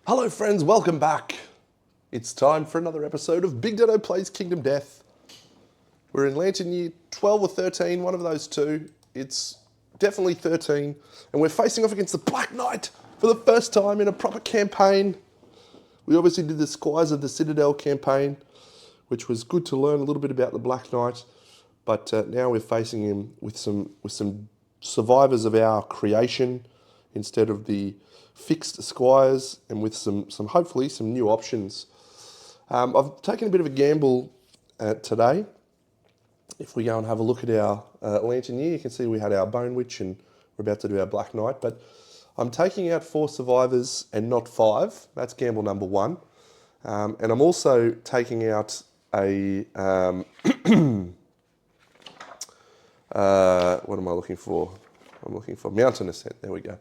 Hello friends, welcome back. It's time for another episode of BigDenoPlays Kingdom Death. We're in Lantern Year 12 or 13, one of those two. It's definitely 13, and we're facing off against the Black Knight for the first time in a proper campaign. We obviously did the Squires of the Citadel campaign, which was good to learn a little bit about the Black Knight, but now we're facing him with some survivors of our creation instead of the fixed squires, and with some hopefully some new options. I've taken a bit of a gamble today. If we go and have a look at our Lantern Year, you can see we had our Bone Witch and we're about to do our Black Knight, but I'm taking out 4 survivors and not 5. That's gamble number 1. And I'm also taking out a, what am I looking for? I'm looking for Mountain Ascent, there we go.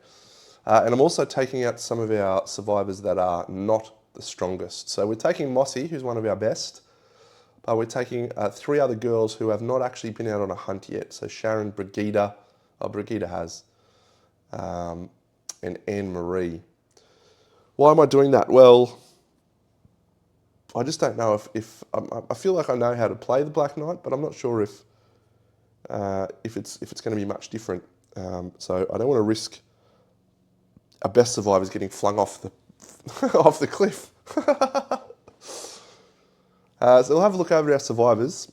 And I'm also taking out some of our survivors that are not the strongest. So we're taking Mossy, who's one of our best, but we're taking 3 other girls who have not actually been out on a hunt yet. So Sharon, Brigida, Brigida has, and Anne-Marie. Why am I doing that? Well, I just don't know if I feel like I know how to play the Black Knight, but I'm not sure if it's going to be much different. So I don't want to risk our best survivors getting flung off the off the cliff. So we'll have a look over our survivors.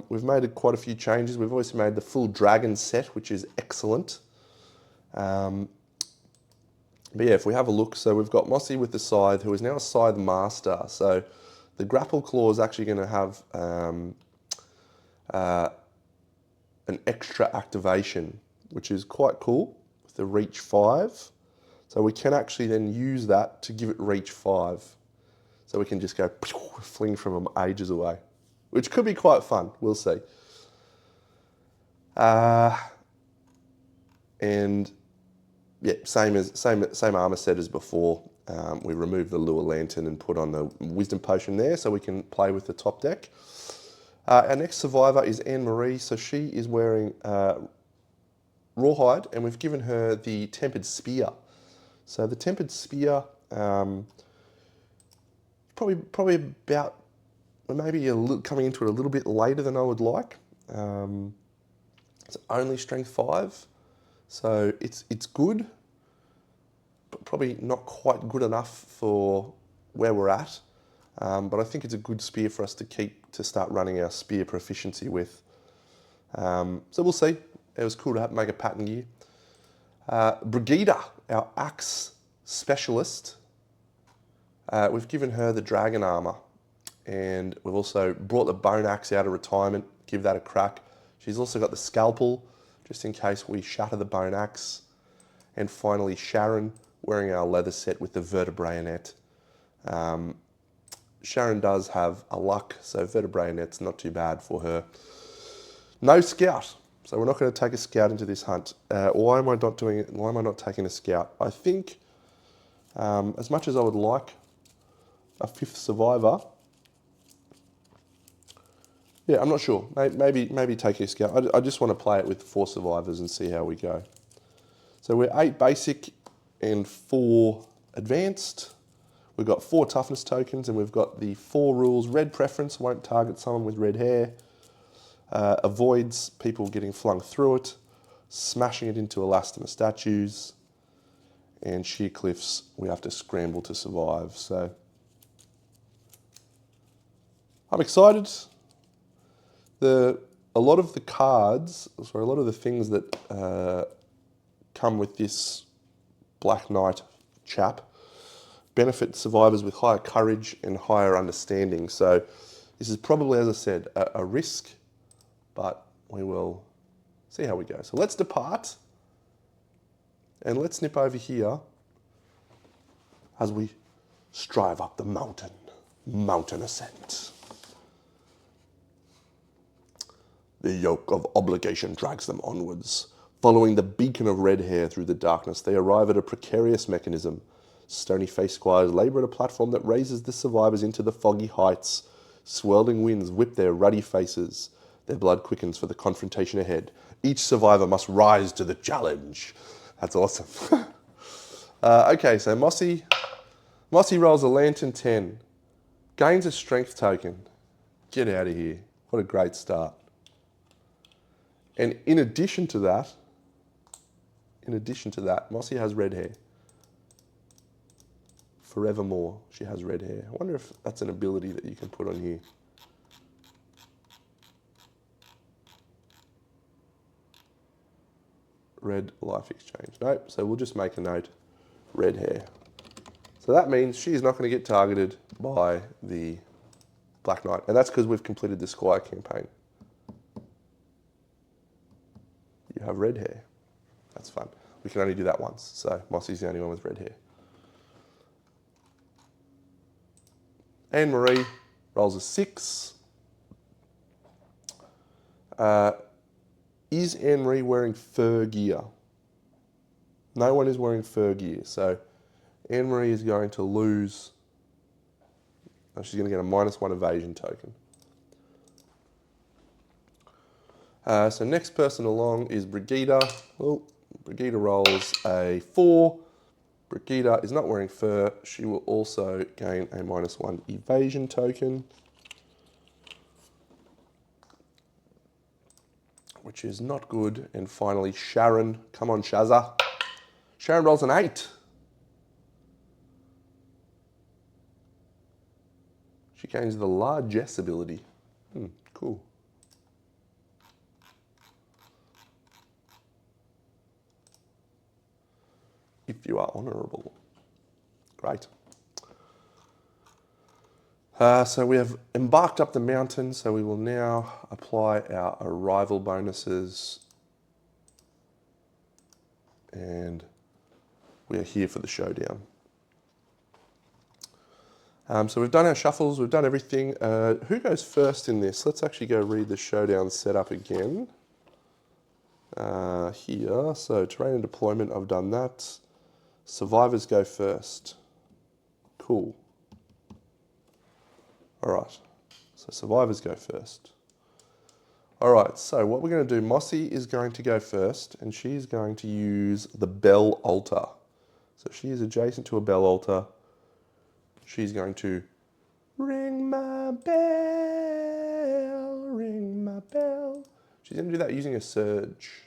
We've made quite a few changes. We've obviously made the full dragon set, which is excellent. But yeah, if we have a look, so we've got Mossy with the scythe, who is now a scythe master. So the grapple claw is actually going to have an extra activation, which is quite cool, with the reach 5. So we can actually then use that to give it reach 5. So we can just go fling from them ages away, which could be quite fun. We'll see. And yeah, same armor set as before. We removed the lure lantern and put on the wisdom potion there, so we can play with the top deck. Our next survivor is Anne-Marie. So she is wearing rawhide, and we've given her the tempered spear. So the tempered spear, probably about, maybe coming into it a little bit later than I would like. It's only strength 5, so it's good, but probably not quite good enough for where we're at. But I think it's a good spear for us to start running our spear proficiency with. So we'll see. It was cool to make a pattern gear. Brigida, our axe specialist, we've given her the dragon armor, and we've also brought the bone axe out of retirement, give that a crack. She's also got the scalpel, just in case we shatter the bone axe. And finally Sharon, wearing our leather set with the vertebraeonet. Sharon does have a luck, so vertebraeonet's not too bad for her. No scout. So we're not going to take a scout into this hunt. Why am I not doing it? Why am I not taking a scout? I think, as much as I would like a 5th survivor, yeah, I'm not sure. Maybe taking a scout. I just want to play it with 4 survivors and see how we go. So we're 8 basic and 4 advanced. We've got 4 toughness tokens, and we've got the 4 rules. Red preference, won't target someone with red hair. Avoids people getting flung through it, smashing it into elastomer statues, and sheer cliffs, we have to scramble to survive. So I'm excited. A lot of the things that come with this Black Knight chap benefit survivors with higher courage and higher understanding. So this is probably, as I said, a risk, but we will see how we go. So let's depart, and let's nip over here as we strive up the mountain ascent. The yoke of obligation drags them onwards. Following the beacon of red hair through the darkness, they arrive at a precarious mechanism. Stony-faced squires labour at a platform that raises the survivors into the foggy heights. Swirling winds whip their ruddy faces. Their blood quickens for the confrontation ahead. Each survivor must rise to the challenge. That's awesome. Okay, so Mossy Mossy rolls a lantern 10. Gains a strength token. Get out of here. What a great start. And in addition to that, Mossy has red hair. Forevermore, she has red hair. I wonder if that's an ability that you can put on here. Red life exchange. Nope, so we'll just make a note. Red hair. So that means she's not going to get targeted by the Black Knight. And that's because we've completed the Squire campaign. You have red hair. That's fun. We can only do that once, so Mossy's the only one with red hair. Anne Marie rolls a 6. Is Anne Marie wearing fur gear? No one is wearing fur gear, so Anne Marie is going to lose. She's going to get a -1 evasion token. So next person along is Brigida. Well, Brigida rolls a 4. Brigida is not wearing fur. She will also gain a -1 evasion token, which is not good. And finally, Sharon. Come on, Shazza. Sharon rolls an 8. She gains the largesse ability. Cool. If you are honourable. Great. So we have embarked up the mountain, so we will now apply our arrival bonuses. And we are here for the showdown. So we've done our shuffles, we've done everything. Who goes first in this? Let's actually go read the showdown setup again. Here, so terrain and deployment, I've done that. Survivors go first. Cool. All right, so survivors go first. All right, so what we're going to do, Mossy is going to go first, and she's going to use the bell altar. So she is adjacent to a bell altar. She's going to ring my bell, ring my bell. She's going to do that using a surge.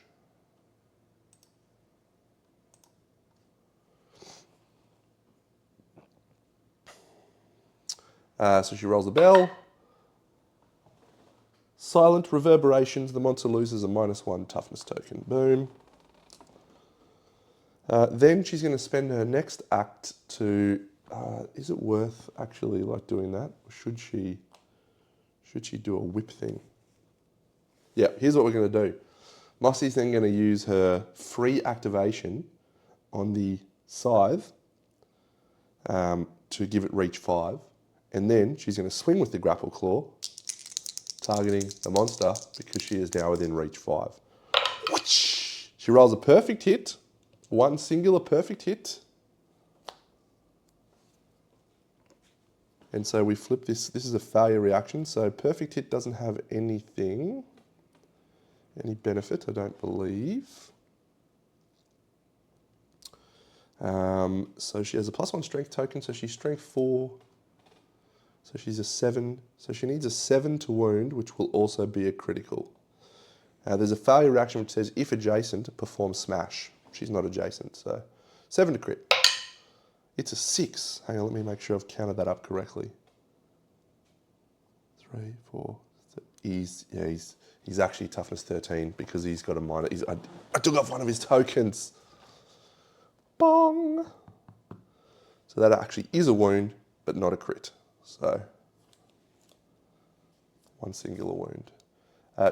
So she rolls the bell. Silent reverberations. The monster loses a -1 toughness token. Boom. Then she's going to spend her next act to. Is it worth actually like doing that? Or should she do a whip thing? Yeah. Here's what we're going to do. Mossy's then going to use her free activation on the scythe to give it reach 5. And then she's going to swing with the grapple claw, targeting the monster because she is now within reach 5. She rolls a perfect hit, one singular perfect hit. And so we flip this. This is a failure reaction, so perfect hit doesn't have anything, any benefit, I don't believe. So she has a +1 strength token, so she's strength 4. So she's a 7. So she needs a 7 to wound, which will also be a critical. There's a failure reaction which says, if adjacent, perform smash. She's not adjacent, so 7 to crit. It's a 6. Hang on, let me make sure I've counted that up correctly. 3, 4. He's actually toughness 13 because he's got a minor. I took off one of his tokens. Bong. So that actually is a wound, but not a crit. So, one singular wound.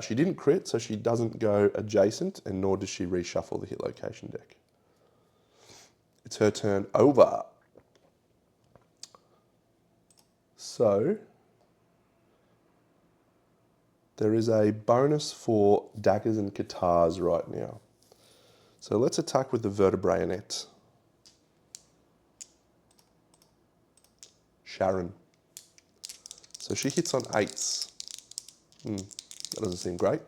She didn't crit, so she doesn't go adjacent, and nor does she reshuffle the hit location deck. It's her turn over. So, there is a bonus for daggers and katars right now. So let's attack with the vertebraeonet. Sharon. So she hits on 8s. That doesn't seem great.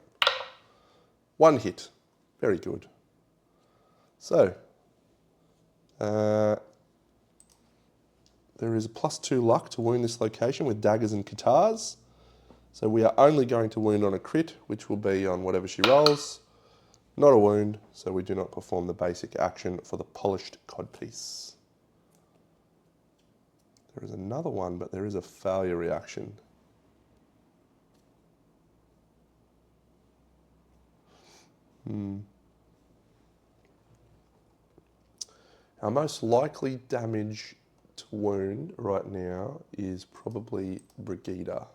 1 hit. Very good. So, there is a +2 luck to wound this location with daggers and katars. So we are only going to wound on a crit, which will be on whatever she rolls. Not a wound, so we do not perform the basic action for the polished codpiece. There is another one, but there is a failure reaction. Our most likely damage to wound right now is probably Brigida.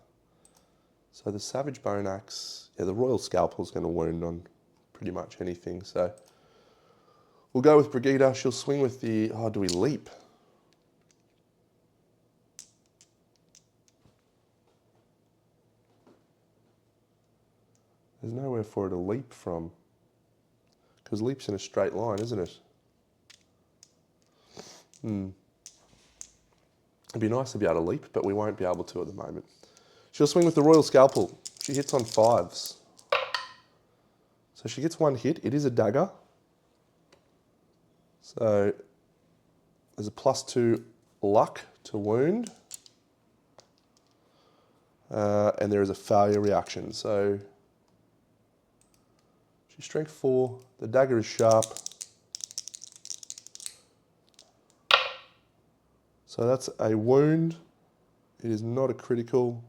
So the Savage Bone Axe, yeah, the Royal Scalpel is going to wound on pretty much anything. So we'll go with Brigida. She'll swing with the, oh, do we leap? There's nowhere for her to leap from. Because leap's in a straight line, isn't it? It'd be nice to be able to leap, but we won't be able to at the moment. She'll swing with the Royal Scalpel. She hits on 5s. So she gets 1 hit. It is a dagger. So there's a +2 luck to wound. And there is a failure reaction. So she's strength 4. The dagger is sharp. So that's a wound. It is not a critical.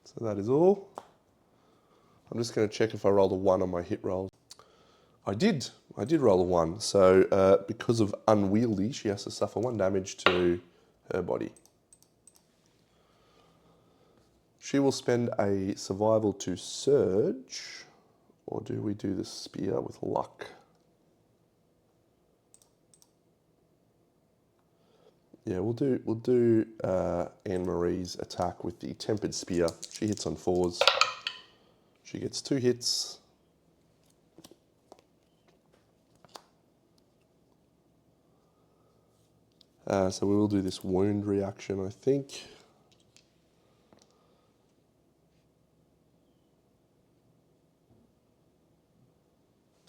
So that is all. I'm just going to check if I rolled a 1 on my hit roll. I did roll a 1. So because of unwieldy, she has to suffer 1 damage to her body. She will spend a survival to surge, or do we do the spear with luck? Yeah, we'll do Anne-Marie's attack with the tempered spear. She hits on 4s. She gets 2 hits. So we will do this wound reaction, I think.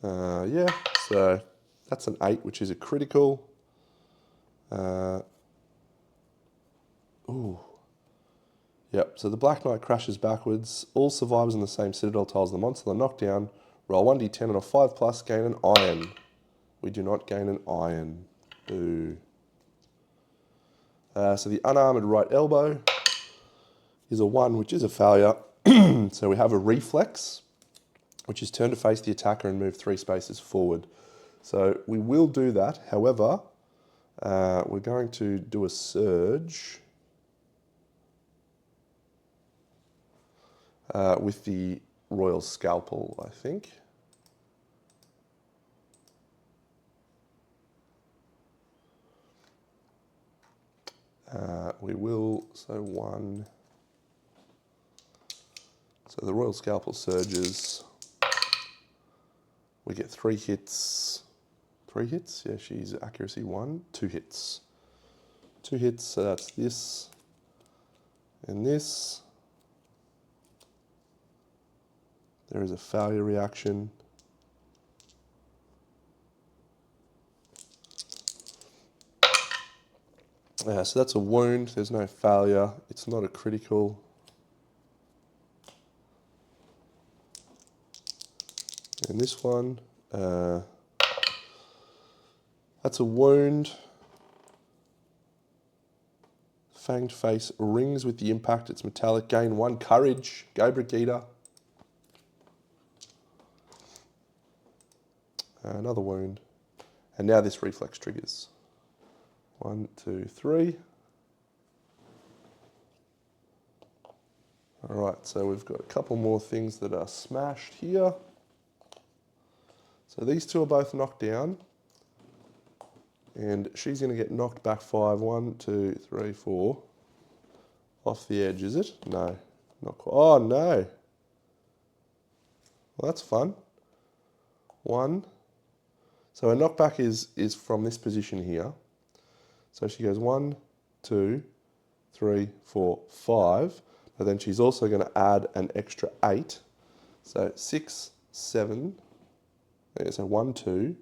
Yeah, so that's an 8, which is a critical. Ooh. Yep, so the Black Knight crashes backwards. All survivors in the same citadel tiles of the monster are knocked down. Roll 1d10 on a 5+, gain an iron. We do not gain an iron. Boo. So the unarmored right elbow is a 1, which is a failure. So we have a reflex, which is turn to face the attacker and move 3 spaces forward. So we will do that. However, we're going to do a surge with the Royal Scalpel, I think. We will, so 1. So the Royal Scalpel surges. We get 3 hits. 3 hits? Yeah, she's accuracy 1. 2 hits. 2 hits, so that's this and this. There is a failure reaction. So that's a wound. There's no failure. It's not a critical. And this one, that's a wound. Fanged face rings with the impact. It's metallic. Gain 1 courage. Go Brigida. Another wound. And now this reflex triggers. 1, 2, 3. All right, so we've got a couple more things that are smashed here. So these 2 are both knocked down. And she's going to get knocked back 5. 1, 2, 3, 4. Off the edge, is it? No, not quite. Oh, no. Well, that's fun. 1. So her knockback is from this position here. So she goes 1, 2, 3, 4, 5. But then she's also going to add an extra 8. So 6, 7. So 1, 2.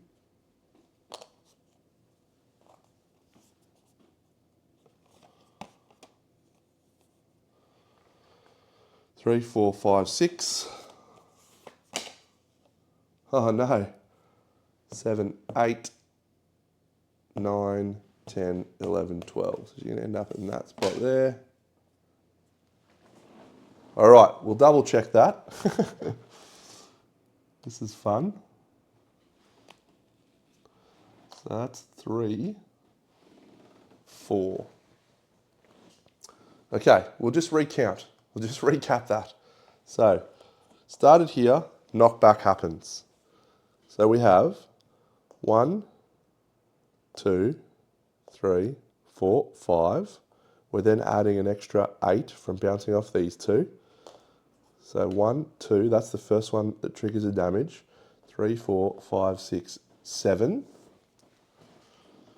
3, 4, 5, 6. Oh no. 7, 8, 9, 10, 11, 12. So you're going to end up in that spot there. All right, we'll double check that. This is fun. So that's 3, 4. Okay, we'll just recount. We'll just recap that. So, started here, knockback happens. So we have 1, 2, 3, 4, 5. We're then adding an extra 8 from bouncing off these two. So 1, 2, that's the first one that triggers a damage. 3, 4, 5, 6, 7.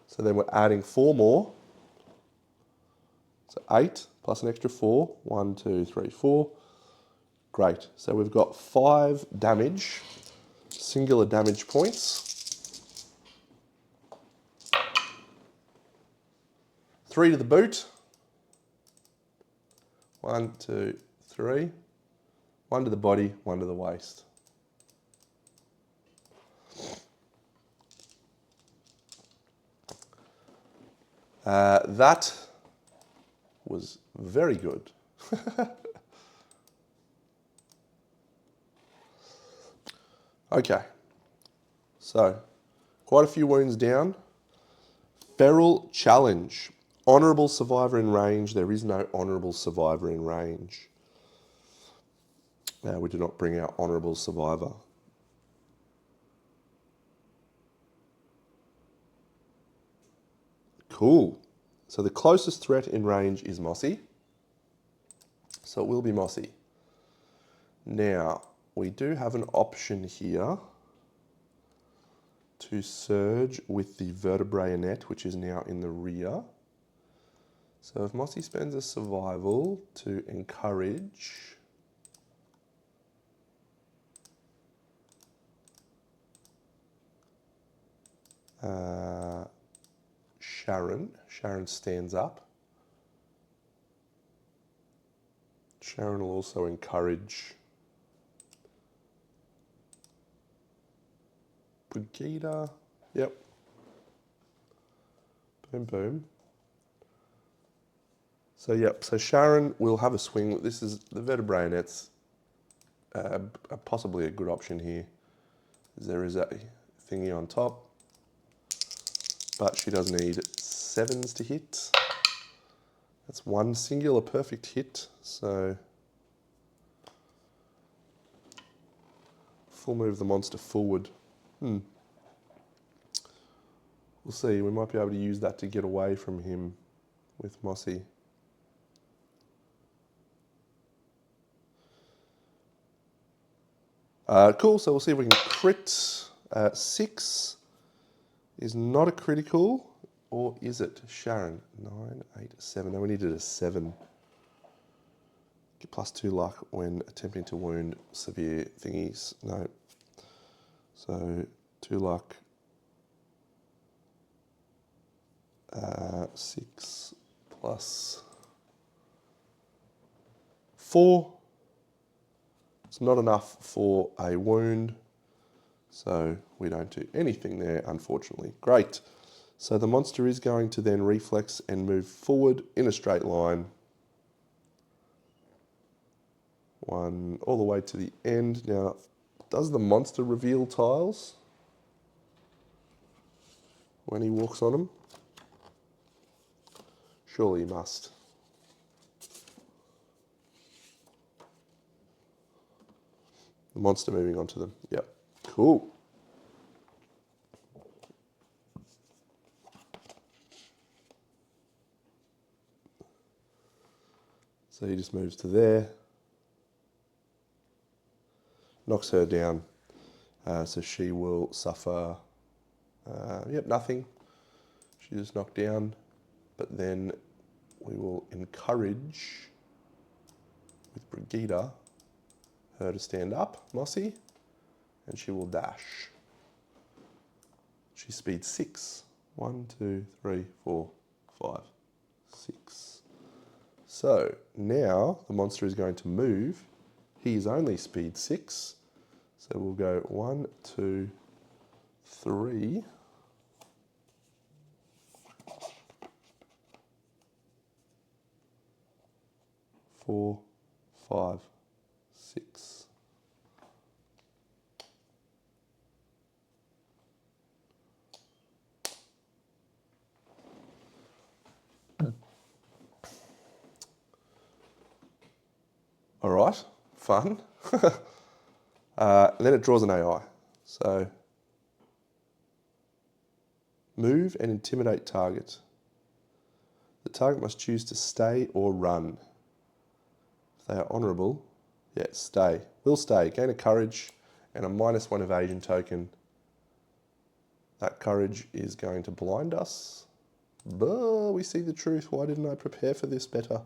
So then we're adding 4 more. So 8 plus an extra 4. 1, 2, 3, 4. Great. So we've got 5 damage, singular damage points. 3 to the boot. 1, 2, 3. 1 to the body, 1 to the waist. That was very good. Okay, so quite a few wounds down. Feral challenge. Honourable survivor in range. There is no honourable survivor in range. We do not bring our honourable survivor. Cool. So the closest threat in range is Mossy. So it will be Mossy. Now, we do have an option here to surge with the vertebrae-net, which is now in the rear. So if Mossy spends a survival to encourage Sharon stands up. Sharon will also encourage Brigida. Yep. Boom, boom. So, yep. So Sharon will have a swing. This is the vertebrae-net's possibly a good option here. There is a thingy on top, but she does need 7s to hit. That's 1 singular perfect hit. So full move the monster forward. We'll see. We might be able to use that to get away from him with Mossy. Cool. So we'll see if we can crit. 6 is not a critical, or is it? Sharon, 9, 8, 7. No, we needed a 7. Get +2 luck when attempting to wound severe thingies. No. So 2 luck. 6 plus 4. It's not enough for a wound, so we don't do anything there, unfortunately. Great. So the monster is going to then reflex and move forward in a straight line. 1 all the way to the end. Now, does the monster reveal tiles when he walks on them? Surely he must. The monster moving onto them. Yep. Cool. So he just moves to there. Knocks her down. So she will suffer, nothing. She's just knocked down. But then we will encourage, with Brigida, her to stand up, Mossy, and she will dash. She speeds 6. 1, 2, 3, 4, 5, 6. So now the monster is going to move He is only speed 6. So we'll go 1, 2, 3. 4, 5, 6. All right, fun. Then it draws an AI. So move and intimidate target. The target must choose to stay or run. If they are honourable, yeah, stay. Will stay. Gain a courage and a -1 evasion token. That courage is going to blind us. But we see the truth. Why didn't I prepare for this better?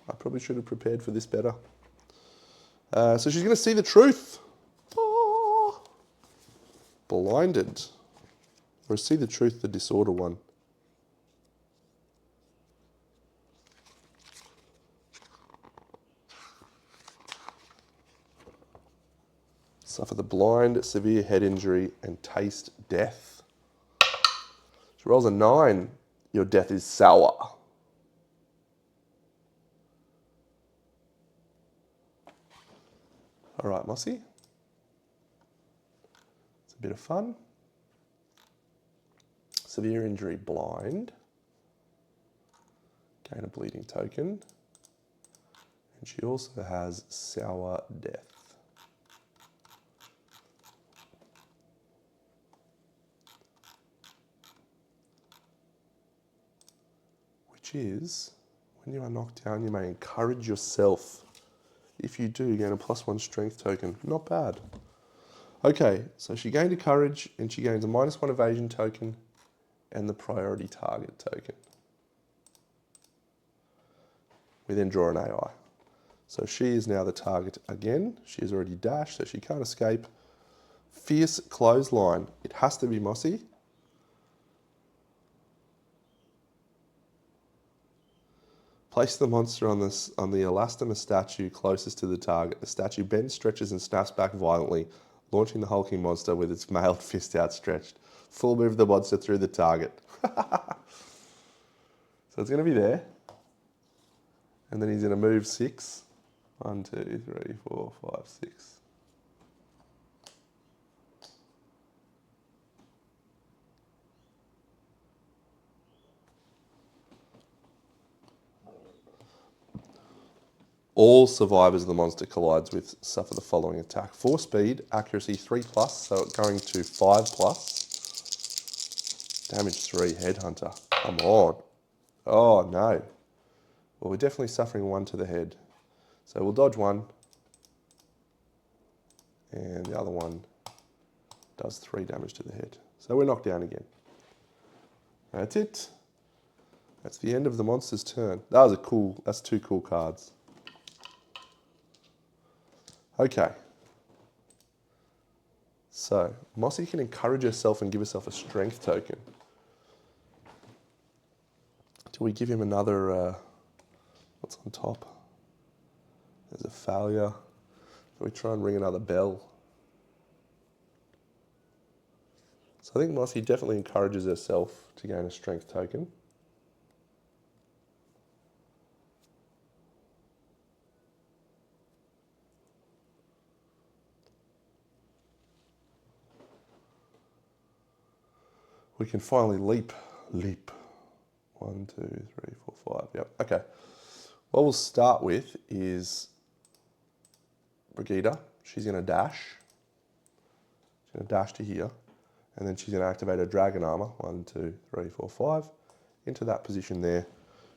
I probably should have prepared for this better. So she's going to see the truth. Oh. Blinded. Or see the truth, the disorder one. Suffer the blind, severe head injury, and taste death. She rolls a 9. Your death is sour. All right, Mossy. It's a bit of fun. Severe injury, blind. Gain a bleeding token. And she also has sour death. Which is, when you are knocked down, you may encourage yourself. If you do, gain a +1 strength token. Not bad. Okay, so she gained a courage and she gains a -1 evasion token and the priority target token. We then draw an AI. So she is now the target again. She is already dashed, so she can't escape. Fierce clothesline. It has to be Mossy. Place the monster on the elastomer statue closest to the target. The statue bends, stretches, and snaps back violently, launching the hulking monster with its mailed fist outstretched. Full move the monster through the target. So it's going to be there. And then he's going to move 6. 1, 2, 3, 4, 5, 6. All survivors the monster collides with suffer the following attack. 4 speed, accuracy 3+, so it's going to 5+. Damage 3, headhunter. Come on. Oh no. Well, we're definitely suffering 1 to the head. So we'll dodge 1. And the other one does 3 damage to the head. So we're knocked down again. That's it. That's the end of the monster's turn. That's 2 cool cards. Okay. So, Mossy can encourage herself and give herself a strength token. Do we give him another, what's on top? There's a failure. Do we try and ring another bell? So I think Mossy definitely encourages herself to gain a strength token. We can finally leap. 1, 2, 3, 4, 5. Yep. Okay. What we'll start with is Brigida. She's going to dash. She's going to dash to here. And then she's going to activate her dragon armor. 1, 2, 3, 4, 5. Into that position there.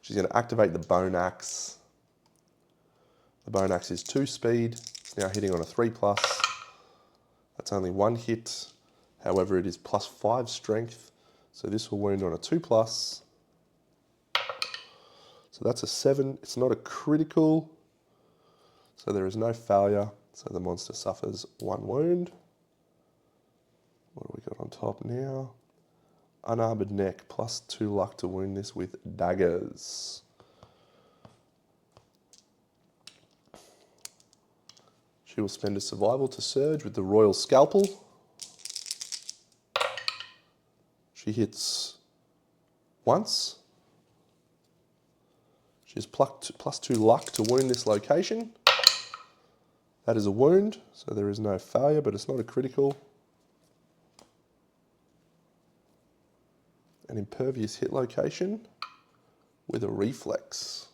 She's going to activate the bone axe. The bone axe is 2 speed. It's now hitting on a 3+. That's only 1 hit. However, it is +5 strength. So this will wound on a 2+. So that's a 7. It's not a critical. So there is no failure. So the monster suffers 1 wound. What do we got on top now? Unarmored neck, +2 luck to wound this with daggers. She will spend a survival to surge with the Royal Scalpel. She hits once. She has +2 luck to wound this location. That is a wound, so there is no failure, but it's not a critical. An impervious hit location with a reflex.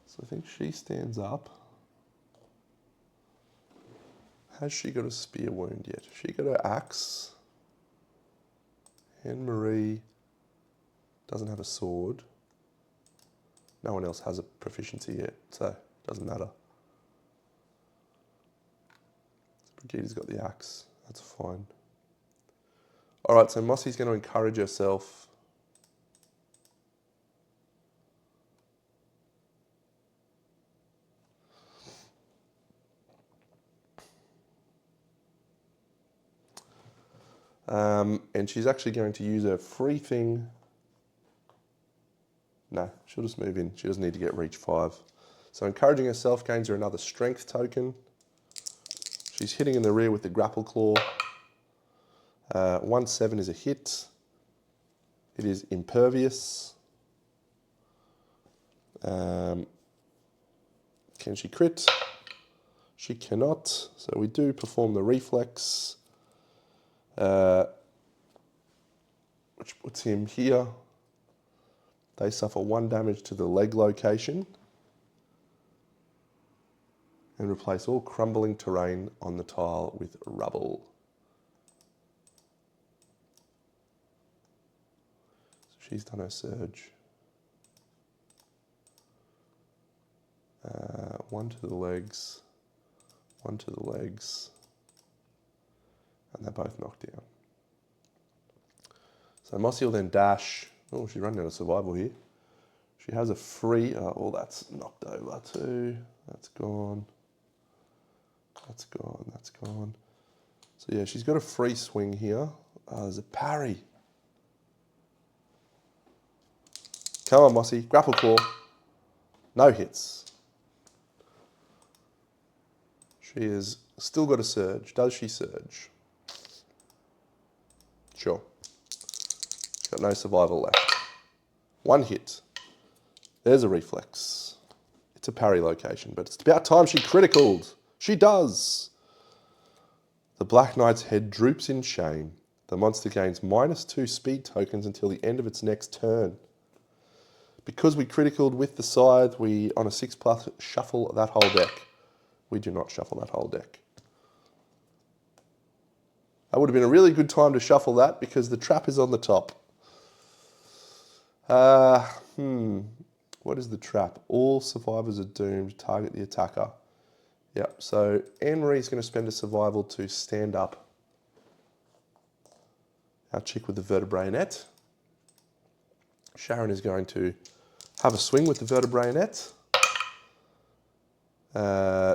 So I think she stands up. Has she got a spear wound yet? She got her axe. Anne-Marie doesn't have a sword. No one else has a proficiency yet, so it doesn't matter. Brigitte's got the axe. That's fine. All right, so Mossy's going to encourage herself. And she's actually going to use her free thing. No, she'll just move in. She doesn't need to get reach 5. So encouraging herself gains her another strength token. She's hitting in the rear with the grapple claw. 1-7 is a hit. It is impervious. Can she crit? She cannot. So we do perform the reflex, which puts him here. They suffer 1 damage to the leg location and replace all crumbling terrain on the tile with rubble. So she's done her surge. 1 to the legs, 1 to the legs, and they're both knocked down. So Mossy will then dash. Oh, she's running out of survival here. She has a free, oh, that's knocked over too. That's gone. That's gone, that's gone. So yeah, she's got a free swing here. There's a parry. Come on, Mossy, grapple claw. No hits. She has still got a surge. Does she surge? Sure. She's got no survival left. 1 hit. There's a reflex. It's a parry location, but it's about time she criticaled. She does. The Black Knight's head droops in shame. The monster gains -2 speed tokens until the end of its next turn. Because we criticaled with the scythe, we, on a 6+, shuffle that whole deck. We do not shuffle that whole deck. That would have been a really good time to shuffle that because the trap is on the top. What is the trap? All survivors are doomed. Target the attacker. Yep, so Anne-Marie is going to spend a survival to stand up. Our chick with the vertebrae net. Sharon is going to have a swing with the vertebrae net.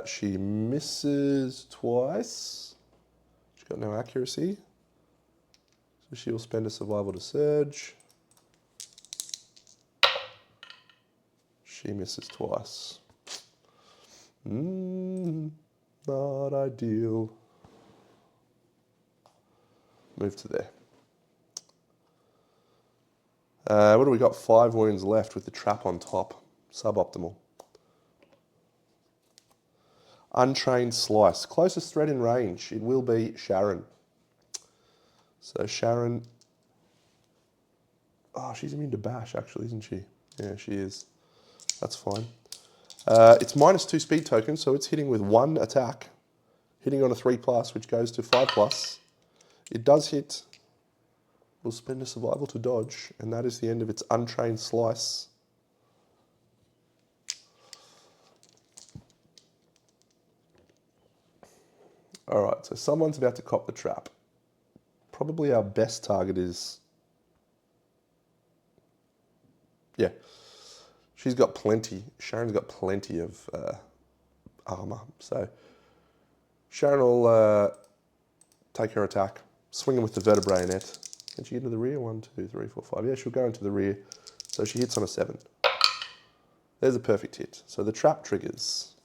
She misses twice. She's got no accuracy. So she will spend a survival to surge. She misses twice. Not ideal. Move to there. What do we got? 5 wounds left with the trap on top. Suboptimal. Untrained slice. Closest threat in range. It will be Sharon. So Sharon... Oh, she's immune to bash actually, isn't she? Yeah, she is. That's fine. It's -2 speed tokens, so it's hitting with 1 attack. Hitting on a 3+, which goes to 5+. It does hit. We'll spend a survival to dodge, and that is the end of its untrained slice. All right, so someone's about to cop the trap. Probably our best target is... Yeah. She's got plenty. Sharon's got plenty of armor. So Sharon will take her attack, swinging with the vertebrae net. Can she get into the rear? 1, 2, 3, 4, 5. Yeah, she'll go into the rear. So she hits on a 7. There's a perfect hit. So the trap triggers.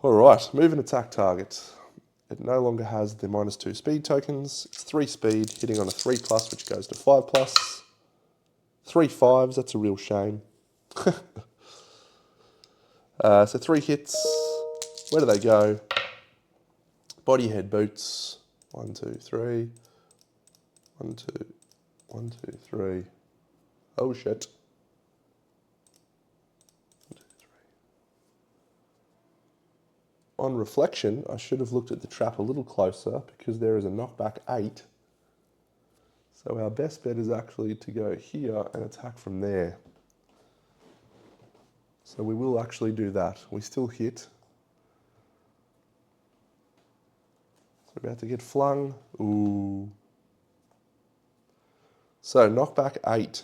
All right, move and attack target. It no longer has the -2 speed tokens. It's 3 speed, hitting on a 3+, which goes to 5+. 3 5s, that's a real shame. So 3 hits. Where do they go? Body, head, boots. 1, 2, 3. 1, 2, 1, 2, 3. Oh shit. 1, 2, 3. On reflection, I should have looked at the trap a little closer because there is a knockback 8. So our best bet is actually to go here and attack from there. So we will actually do that. We still hit. So we're about to get flung. Ooh. So knockback 8.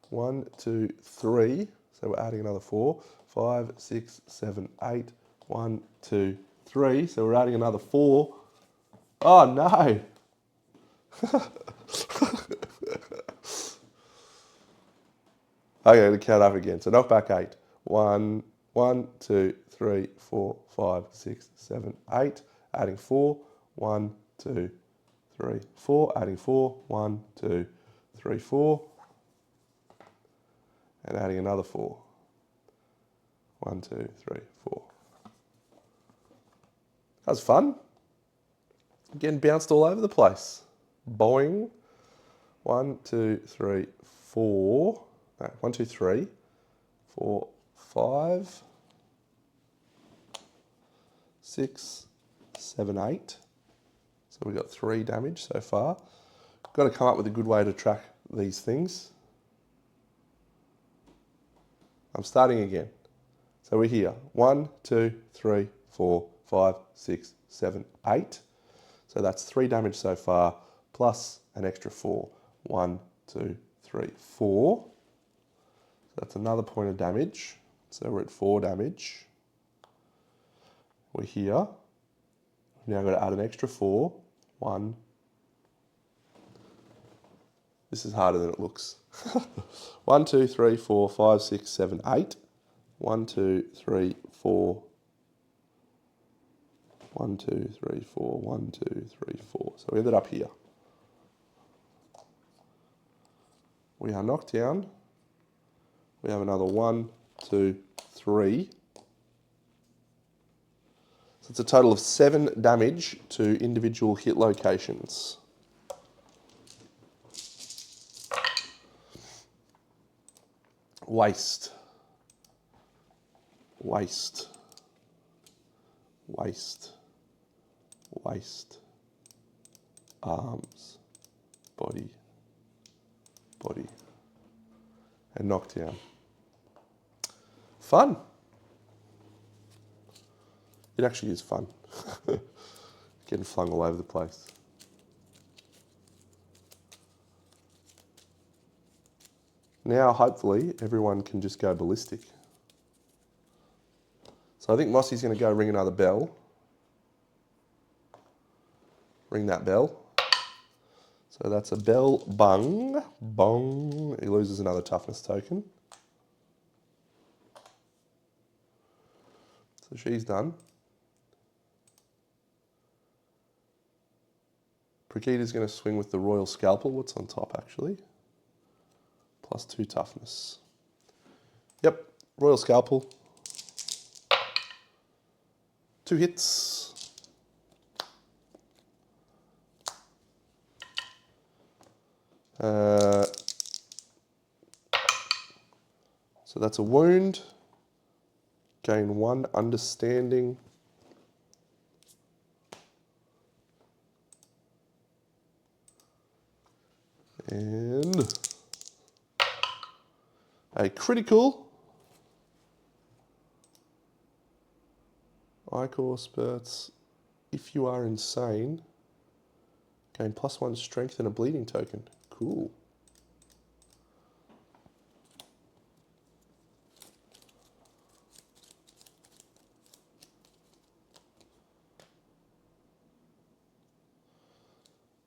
1, 2, 3. So we're adding another 4. 5, 6, 7, 8. 1, 2, 3. So we're adding another 4. Oh no! Okay, to count up again. So knockback 8. 1, 1, 2, 3, 4, 5, 6, 7, 8. Adding 4. 1, 2, 3, 4. Adding 4. 1, 2, 3, 4. And adding another 4. 1, 2, 3, 4. That was fun. Getting bounced all over the place. Boing. 1, 2, 3, 4. No, 1, 2, 3, 4, 5, 6, 7, 8. So we've got 3 damage so far. Got to come up with a good way to track these things. I'm starting again. So we're here. 1, 2, 3, 4, 5, 6, 7, 8. So that's 3 damage so far, plus an extra 4. 1, 2, 3, 4. So that's another point of damage. So we're at 4 damage. We're here. We've now got to add an extra 4. 1. This is harder than it looks. 1, 2, 3, 4, 5, 6, 7, 8. 1, 2, 3, 4. 1, 2, 3, 4. 1, 2, 3, 4. So we ended up here. We are knocked down. We have another 1, 2, 3. So it's a total of 7 damage to individual hit locations. Waste. Waste. Waste. Waist, arms, body, body, and knockdown. Fun. It actually is fun. Getting flung all over the place. Now, hopefully, everyone can just go ballistic. So I think Mossy's going to go ring another bell. Ring that bell. So that's a bell bung. Bong. He loses another toughness token. So she's done. Prakita's going to swing with the Royal Scalpel. What's on top, actually? +2 toughness. Yep, Royal Scalpel. 2 hits. So that's a wound. Gain 1 understanding. And a critical. Ichor spurts. If you are insane, gain +1 strength and a bleeding token. Cool.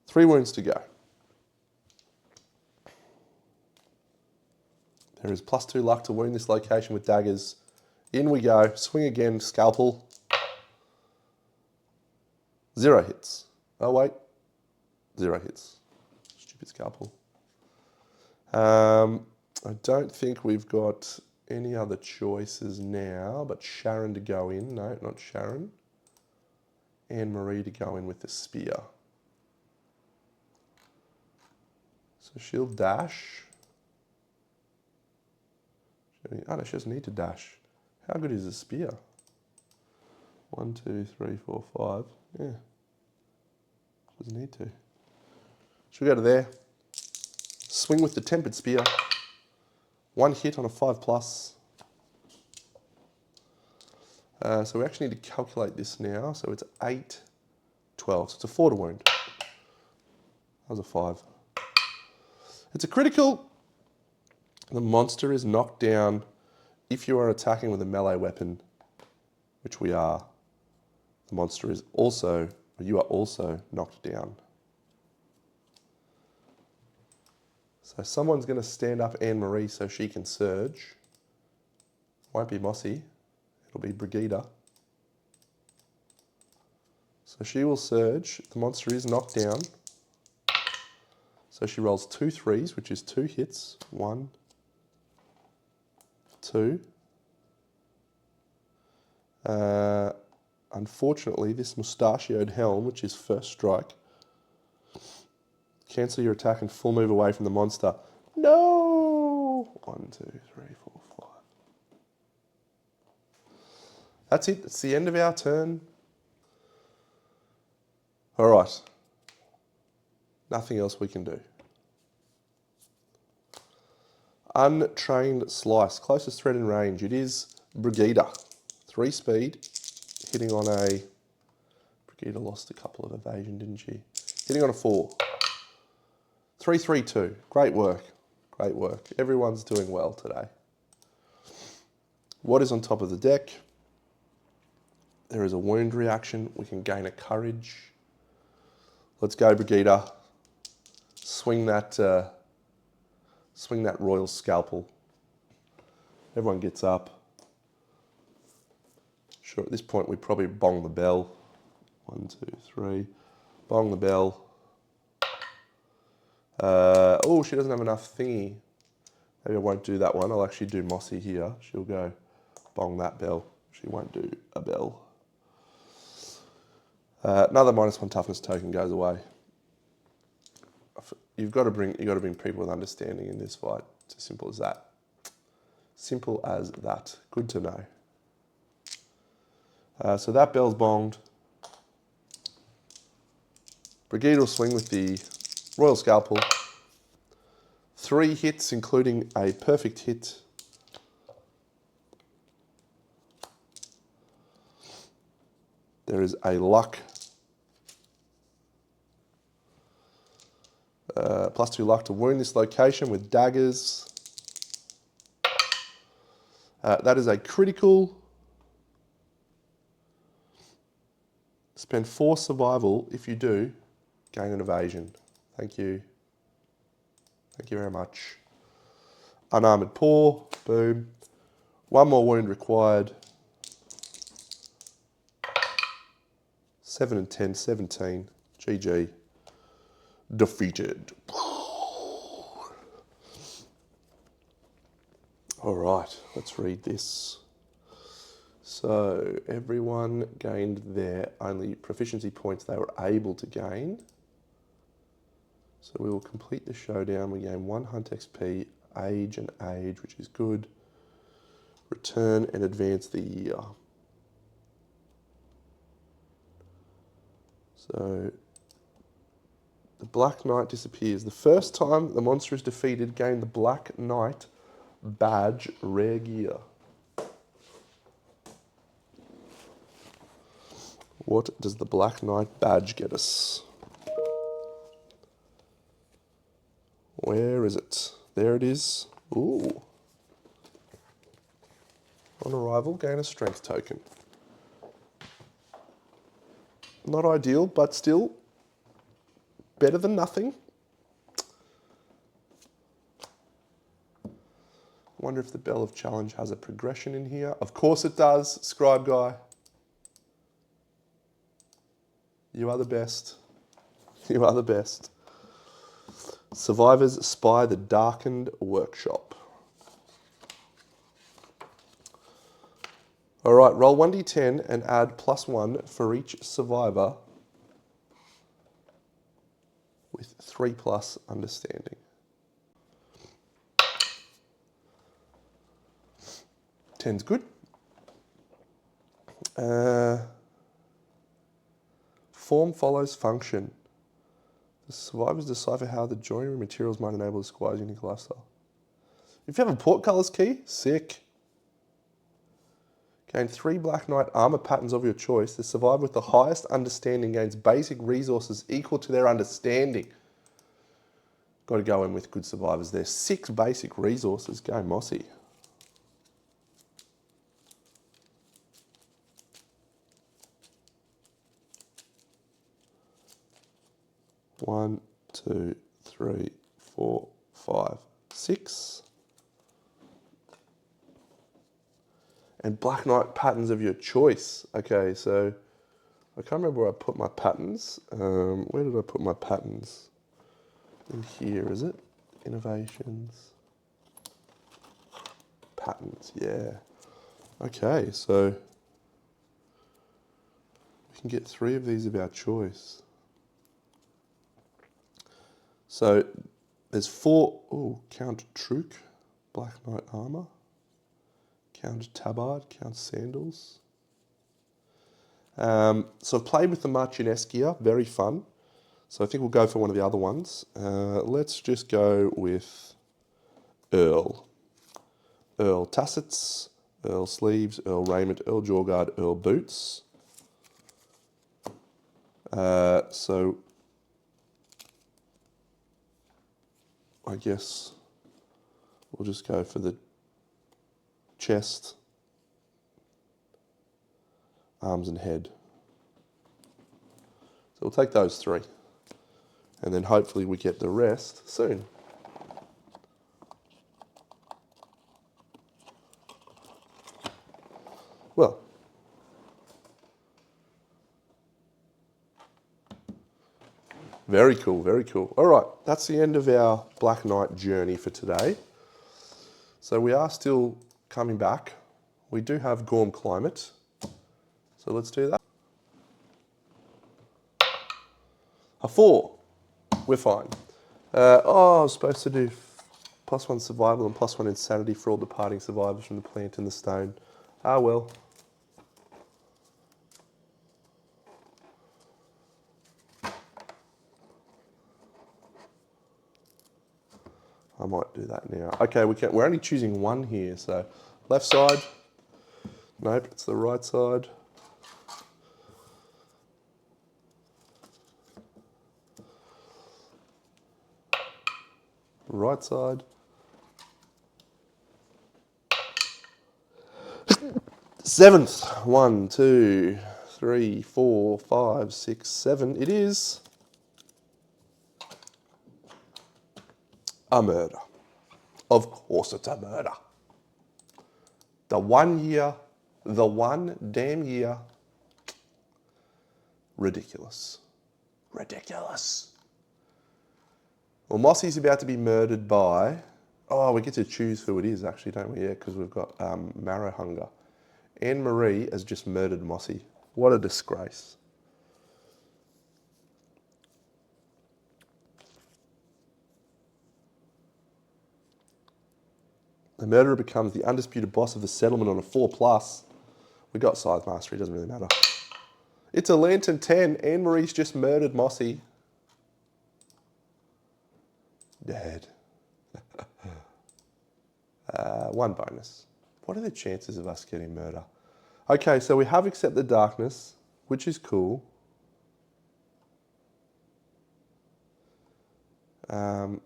Three wounds to go. There is +2 luck to wound this location with daggers. In we go. Swing again, scalpel. 0 hits. Oh wait, 0 hits. Stupid scalpel. I don't think we've got any other choices now, but Sharon to go in. No, not Sharon. Anne Marie to go in with the spear. So she'll dash. Oh no, she doesn't need to dash. How good is a spear? 1, 2, 3, 4, 5. Yeah. Doesn't need to. She'll go to there. Swing with the tempered spear. 1 hit on a 5+. So we actually need to calculate this now. So it's 8, 12. So it's a 4 to wound. That was a 5. It's a critical. The monster is knocked down if you are attacking with a melee weapon, which we are. The monster is also, or you are also knocked down. So someone's going to stand up Anne Marie so she can surge. Won't be Mossy. It'll be Brigida. So she will surge. The monster is knocked down. So she rolls 2 3s, which is 2 hits. 1, 2. Unfortunately, this mustachioed helm, which is first strike, cancel your attack and full move away from the monster. No! 1, 2, 3, 4, 5. That's it. That's the end of our turn. All right. Nothing else we can do. Untrained slice. Closest threat in range. It is Brigida. 3 speed. Hitting on a... Brigida lost a couple of evasion, didn't she? Hitting on a 4. 3, 3, 2. Great work. Great work. Everyone's doing well today. What is on top of the deck? There is a wound reaction. We can gain a courage. Let's go, Brigida. Swing that royal scalpel. Everyone gets up. Sure, at this point we probably bong the bell. 1, 2, 3. Bong the bell. Oh, she doesn't have enough thingy. Maybe I won't do that one. I'll actually do Mossy here. She'll go bong that bell. She won't do a bell. Another -1 toughness token goes away. You've got to bring people with understanding in this fight. It's as simple as that. Simple as that. Good to know. So that bell's bonged. Brigida will swing with the royal scalpel. 3 hits, including a perfect hit. There is a luck. +2 luck to wound this location with daggers. That is a critical. Spend 4 survival. If you do, gain an evasion. Thank you. Thank you very much. Unarmored paw. Boom. 1 more wound required. 7 and 10, 17. GG. Defeated. All right, let's read this. So everyone gained their only proficiency points they were able to gain. So we will complete the showdown. We gain 1 hunt XP, age and age, which is good. Return and advance the year. So the Black Knight disappears. The first time the monster is defeated, gain the Black Knight badge rare gear. What does the Black Knight badge get us? Where is it? There it is. Ooh. On arrival, gain a strength token. Not ideal, but still better than nothing. Wonder if the Bell of Challenge has a progression in here. Of course it does, Scribe Guy. You are the best. You are the best. Survivors spy the darkened workshop. All right, roll 1d10 and add +1 for each survivor with 3+ understanding. Ten's good. Form follows function. The survivors decipher how the joinery materials might enable the squire's unique lifestyle. If you have a portcullis key, sick. Gain 3 Black Knight armor patterns of your choice. The survivor with the highest understanding gains basic resources equal to their understanding. Got to go in with good survivors there. 6 basic resources. Go Mossy. One, 2, 3, 4, 5, 6. And Black Knight patterns of your choice. Okay, so I can't remember where I put my patterns. Where did I put my patterns? In here, is it? Innovations. Patterns, yeah. Okay, so we can get 3 of these of our choice. So there's 4, Count Truk, Black Knight armor. Count Tabard, Count Sandals. So I've played with the Marcinescia, very fun. So I think we'll go for one of the other ones. Let's just go with Earl. Earl Tassets, Earl Sleeves, Earl Raiment, Earl Jawguard, Earl Boots. So I guess we'll just go for the chest, arms and head. So we'll take those 3. And then hopefully we get the rest soon. Well, very cool, very cool. All right, that's the end of our Black Knight journey for today. So we are still coming back. We do have Gorm Climate. So let's do that. A 4. We're fine. I was supposed to do +1 survival and +1 insanity for all departing survivors from the plant and the stone. Ah, well. I might do that now. Okay, we're only choosing 1 here, so left side. Nope, it's the right side. Right side. 7th. 1, 2, 3, 4, 5, 6, 7. It is a murder. Of course it's a murder. The 1 year, the 1 damn year. Ridiculous. Ridiculous. Well, Mossy's about to be murdered by... Oh, we get to choose who it is actually, don't we? Yeah, because we've got Marrow Hunger. Anne-Marie has just murdered Mossy. What a disgrace. The murderer becomes the undisputed boss of the settlement on a 4+. We got Scythe Mastery, doesn't really matter. It's a Lantern 10. Anne-Marie's just murdered Mossy. Dead. 1 bonus. What are the chances of us getting murder? Okay, so we have Accept the Darkness, which is cool. And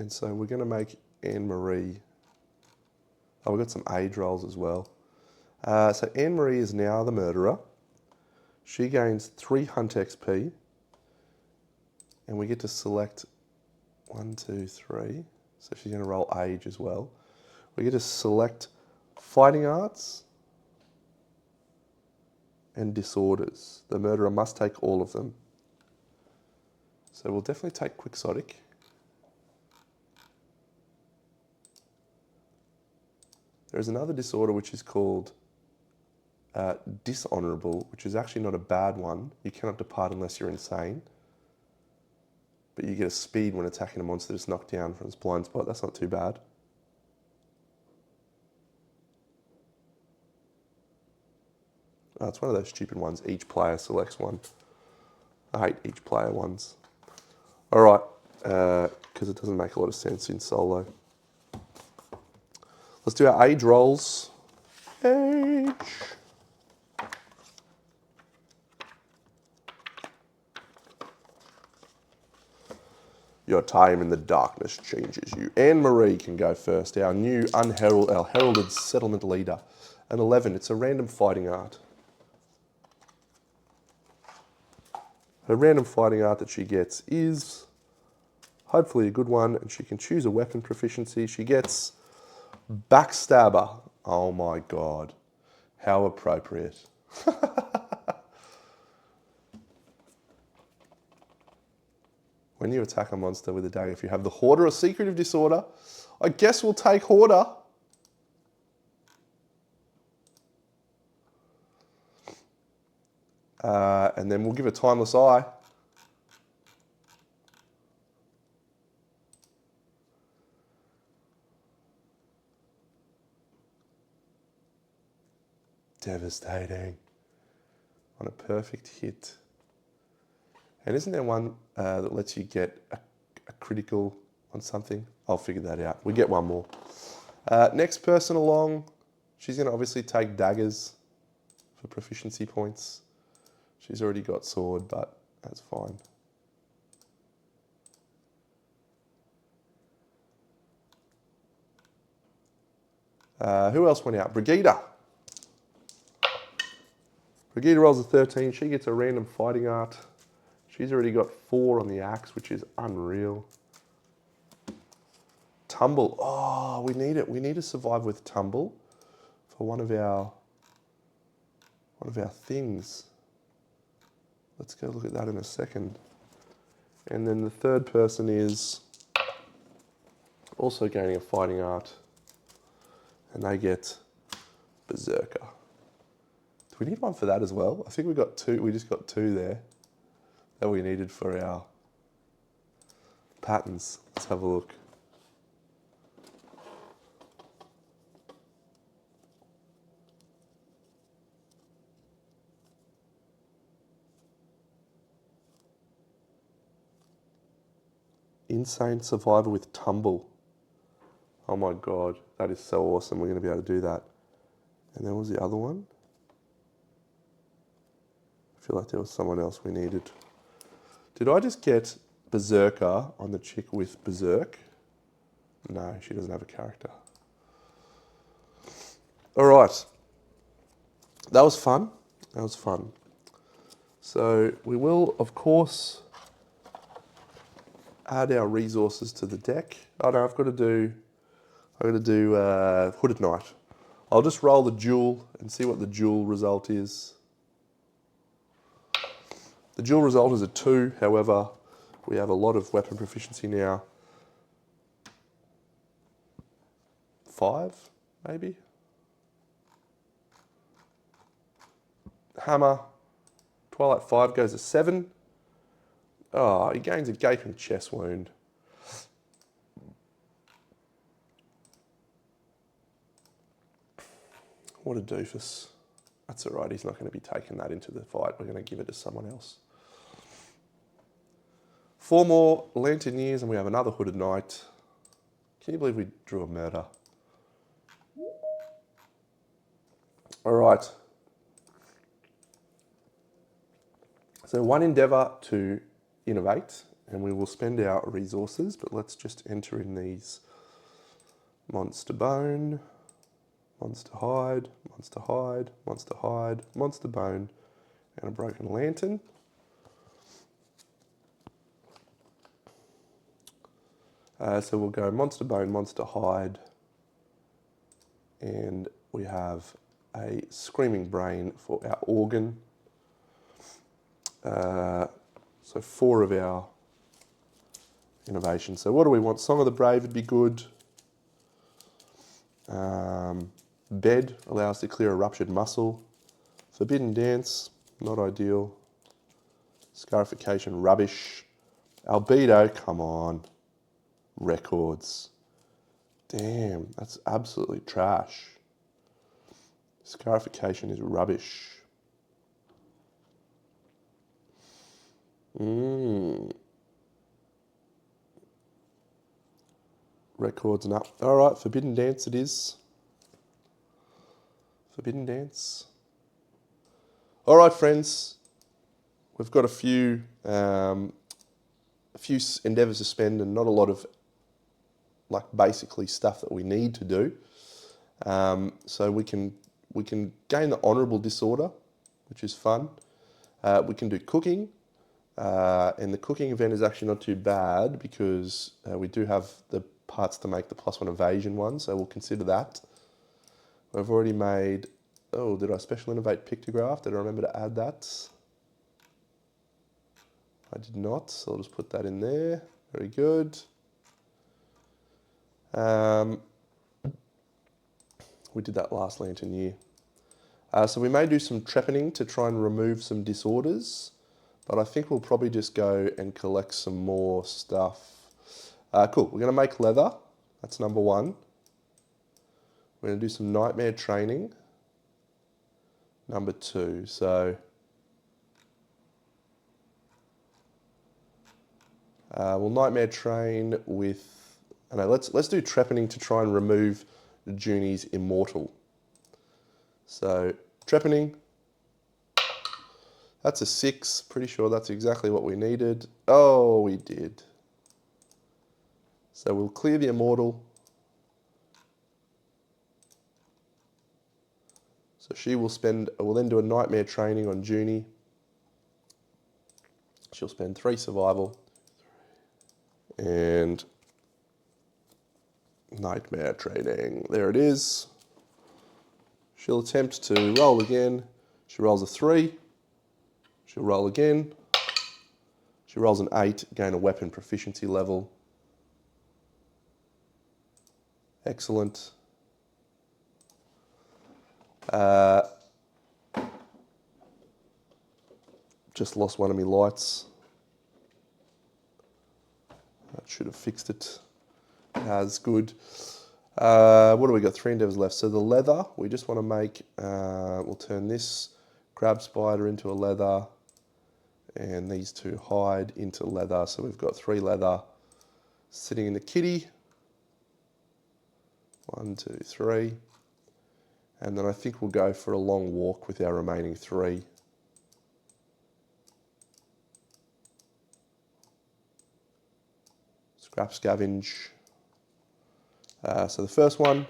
so we're going to make Anne-Marie... Oh, we've got some age rolls as well. So Anne-Marie is now the murderer. She gains 3 Hunt XP. And we get to select 1, 2, 3. So she's going to roll age as well. We get to select fighting arts and disorders. The murderer must take all of them. So we'll definitely take quixotic. There's another disorder which is called dishonourable, which is actually not a bad one. You cannot depart unless you're insane. But you get a speed when attacking a monster that's knocked down from its blind spot. That's not too bad. Oh, it's one of those stupid ones. Each player selects one. I hate each player ones. All right, because it doesn't make a lot of sense in solo. Let's do our age rolls. Age. Your time in the darkness changes you. Anne-Marie can go first, our new heralded settlement leader. An 11, it's a random fighting art. Her random fighting art that she gets is hopefully a good one, and she can choose a weapon proficiency. She gets Backstabber. Oh my God, how appropriate. When you attack a monster with a dagger, if you have the Hoarder or Secretive Disorder, I guess we'll take Hoarder. And then we'll give a Timeless Eye. Devastating. On a perfect hit. And isn't there one that lets you get a critical on something? I'll figure that out. We get one more. Next person along, she's going to obviously take daggers for proficiency points. She's already got sword, but that's fine. Who else went out? Brigida. Brigida rolls a 13. She gets a random fighting art. She's already got 4 on the axe, which is unreal. Tumble. Oh, we need it. We need to survive with tumble for one of our things. Let's go look at that in a second. And then the third person is also gaining a fighting art, and they get Berserker. Do we need one for that as well? I think we got 2. We just got 2 there that we needed for our patterns. Let's have a look. Insane Survivor with Tumble. Oh my God, that is so awesome. We're going to be able to do that. And then what was the other one? I feel like there was someone else we needed. Did I just get Berserker on the chick with Berserk? No, she doesn't have a character. All right. That was fun. That was fun. So we will, of course, add our resources to the deck. Oh no, I've got to do Hooded Knight. I'll just roll the duel and see what the duel result is. The duel result is a 2, however, we have a lot of weapon proficiency now. 5, maybe? Hammer. Twilight 5 goes to 7. Oh, he gains a gaping chest wound. What a doofus. That's all right, he's not going to be taking that into the fight. We're going to give it to someone else. 4 more Lanterniers and we have another Hooded Knight. Can you believe we drew a murder? All right. So 1 endeavour to innovate, and we will spend our resources, but let's just enter in these Monster Bone, Monster Hide, Monster Hide, Monster Hide, Monster Bone, and a Broken Lantern. So we'll go Monster Bone, Monster Hide, and we have a Screaming Brain for our organ. So 4 of our innovations. So what do we want? Song of the Brave would be good. Bed allows to clear a ruptured muscle. Forbidden Dance, not ideal. Scarification, rubbish. Albedo, come on. Records. Damn, that's absolutely trash. Scarification is rubbish. Records and up. All right, Forbidden Dance it is. Forbidden Dance. All right, friends. We've got a few endeavours to spend and not a lot of like basically stuff that we need to do. So we can gain the honourable disorder, which is fun. We can do cooking. And the cooking event is actually not too bad because we do have the parts to make the +1 evasion one, so we'll consider that. We've already made, oh, did I special innovate pictograph? Did I remember to add that? I did not, so I'll just put that in there. Very good. We did that last lantern year. So we may do some trepanning to try and remove some disorders, but I think we'll probably just go and collect some more stuff. Cool, we're going to make leather. That's number 1. We're going to do some nightmare training. Number 2. So we'll nightmare train with. No, let's do trepanning to try and remove Junie's immortal. So trepanning. That's a 6. Pretty sure that's exactly what we needed. Oh, we did. So we'll clear the immortal. So she will spend, we'll then do a nightmare training on Junie. She'll spend 3 survival. And nightmare training. There it is. She'll attempt to roll again. She rolls a 3. She'll roll again. She rolls an 8, gain a weapon proficiency level. Excellent. Just lost one of my lights. That should have fixed it. That's good. What do we got? 3 endeavours left. So the leather, we just want to make, we'll turn this crab spider into a leather and these 2 hide into leather. So we've got 3 leather sitting in the kitty. 1, 2, 3. And then I think we'll go for a long walk with our remaining 3. Scrap scavenge. So the first one,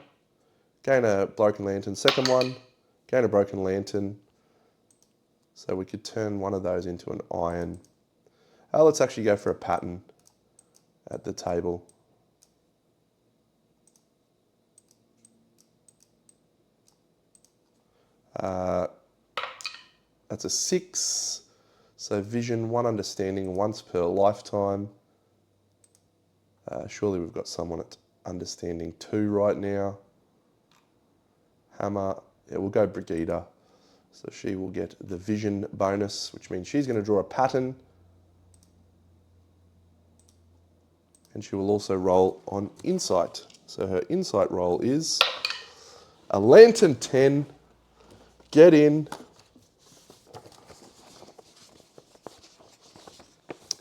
gain a broken lantern. Second one, gain a broken lantern. So we could turn one of those into an iron. Let's actually go for a pattern at the table. That's a 6. So vision, 1 understanding, once per lifetime. Surely we've got someone at understanding 2 right now. Hammer, yeah, we'll go Brigida. So she will get the vision bonus, which means she's going to draw a pattern. And she will also roll on insight. So her insight roll is a lantern 10. Get in.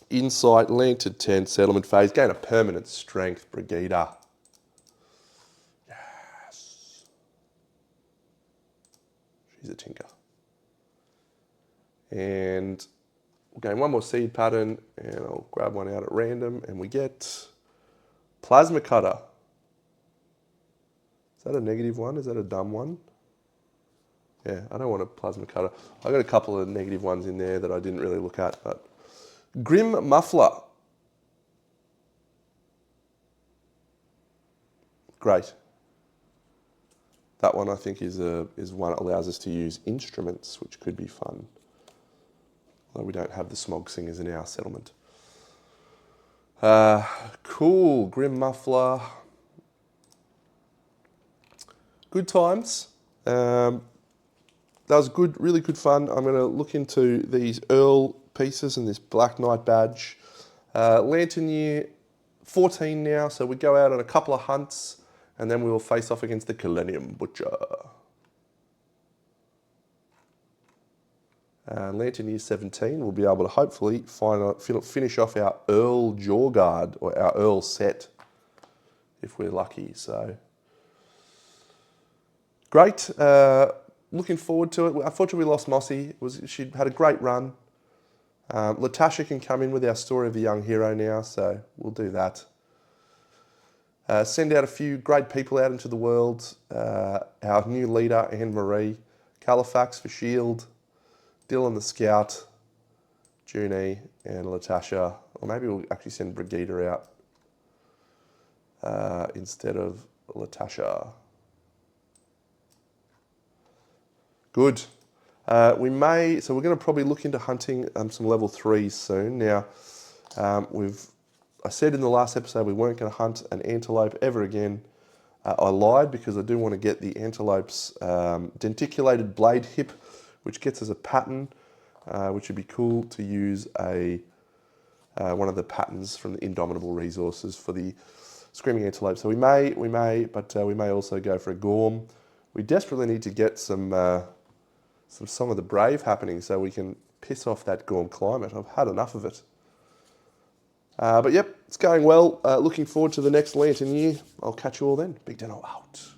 Insight, lantern 10, settlement phase. Gain a permanent strength, Brigida. Yes. She's a tinker. And we'll gain 1 more seed pattern, and I'll grab one out at random, and we get plasma cutter. Is that a negative one? Is that a dumb one? Yeah, I don't want a plasma cutter. I got a couple of negative ones in there that I didn't really look at, but Grim Muffler. Great. That one I think is one that allows us to use instruments, which could be fun. Although we don't have the smog singers in our settlement. Cool, Grim Muffler. Good times. That was good, really good fun. I'm going to look into these Earl pieces and this Black Knight badge. Lantern year 14 now, so we go out on a couple of hunts and then we will face off against the Millennium Butcher. Lantern year 17, we'll be able to hopefully finish off our Earl Jaw Guard, or our Earl set, if we're lucky. So great. Looking forward to it. Unfortunately, we lost Mossy. She had a great run. Latasha can come in with our Story of the Young Hero now, so we'll do that. Send out a few great people out into the world. Our new leader, Anne-Marie. Califax for Shield. Dylan the Scout. Junie and Latasha. Or maybe we'll actually send Brigida out instead of Latasha. Good. So we're going to probably look into hunting some level 3s soon. Now, I said in the last episode we weren't going to hunt an antelope ever again. I lied because I do want to get the antelope's denticulated blade hip, which gets us a pattern, which would be cool to use one of the patterns from the Indomitable resources for the Screaming Antelope. So we may also go for a Gorm. We desperately need to get some Song of the Brave happening so we can piss off that Gorm climate. I've had enough of it. But yep, it's going well. Looking forward to the next Lantern year. I'll catch you all then. Big Deno out.